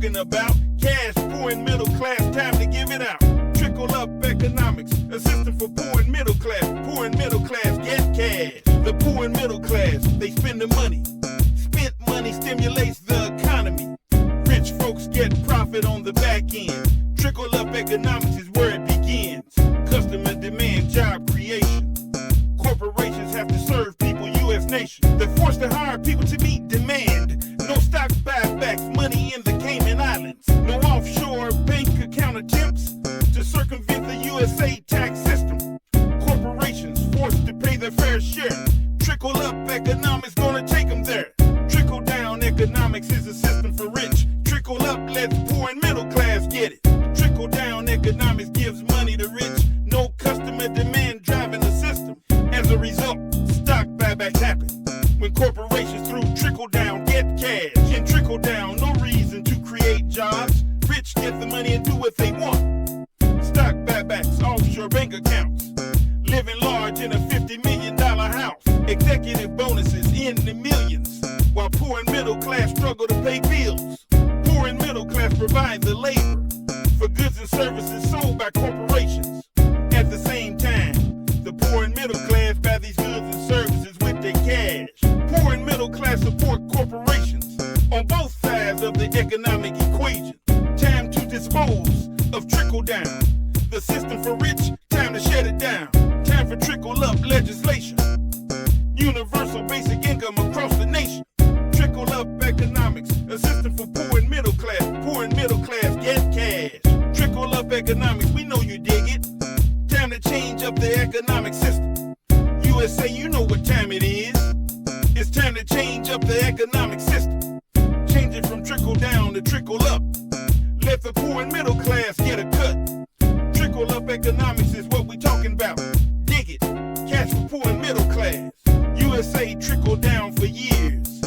talking about. Cash, poor and middle class, time to give it out. Trickle Up Economics, a system for poor and middle class. Poor and middle class get cash. The poor and middle class, they spend the money. Spent money stimulates the economy. Rich folks get profit on the back end. Trickle Up Economics is where it begins. Customer demand, job creation. Corporations have to serve people, U.S. nation. They're forced to hire people to meet demand. No stock buybacks, money in the Cayman Islands. No offshore bank account attempts to circumvent the USA tax system. Corporations forced to pay their fair share. Trickle Up Economics gonna take them there. Trickle Down Economics is a system for rich. Trickle Up lets poor and middle class get it. Trickle Down Economics gives money to rich. No customer demand driving the system. As a result, stock buybacks happen. When corporations through Trickle Down get cash. In Trickle Down, no reason to create jobs. Rich get the money and do what they want. Stock buybacks, offshore bank accounts. Living large in a $50 million house. Executive bonuses in the millions. While poor and middle class struggle to pay bills. Poor and middle class provide the labor for goods and services sold by corporations. At the same time, the poor and middle class buy these goods and services with their cash. Poor and middle class support corporations on both sides of the economic equation. Time to dispose of Trickle Down. The system for rich, time to shut it down. Time for Trickle Up legislation. Universal basic income across the nation. Trickle Up Economics, a system for poor and middle class. Poor and middle class get cash. Trickle Up Economics, we know you dig it. Time to change up the economic system. USA, you know what time it is. It's time to change up the economic system. Change it from trickle down to trickle up. Let the poor and middle class get a cut. Trickle Up Economics is what we talking about. Dig it. Cash for poor and middle class. USA trickle down for years.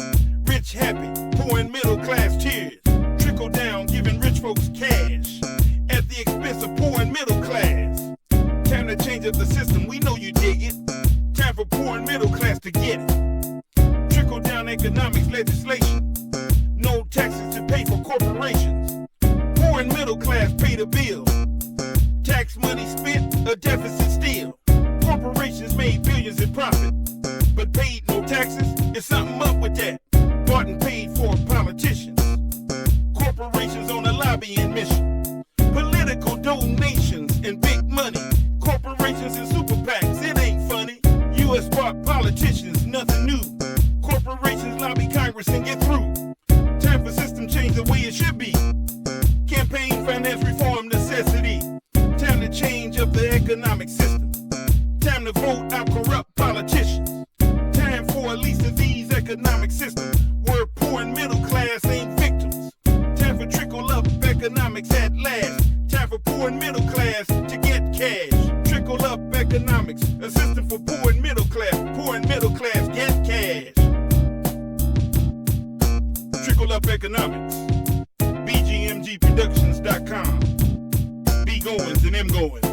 Rich happy, poor and middle class cheers. Trickle down giving rich folks cash at the expense of poor and middle class. Time to change up the system, we know you dig it. Time for poor and middle class to get it. Trickle down economics legislation. No taxes to pay for corporations. Poor and middle class pay the bill. Tax money spent, a deficit still. Corporations made billions in profit, but paid no taxes. It's something up with that. Bought and paid for politicians. Corporations on a lobbying mission. Political donations and big money. Corporations and super PACs, it ain't funny. U.S. bought politicians, nothing new. Corporations lobby Congress and get through. Time for system change the way it should be. Campaign finance reform necessity. Time to change up the economic system. Time to vote out corrupt politicians. Time for a lease of these economic systems where poor and middle class ain't victims. Time for Trickle Up Economics at last. Time for poor and middle class to get cash. Trickle Up Economics, a system for poor and middle class. Poor and middle class get cash. Trickle Up Economics. BGMG Productions.com. B Goines and M Goines.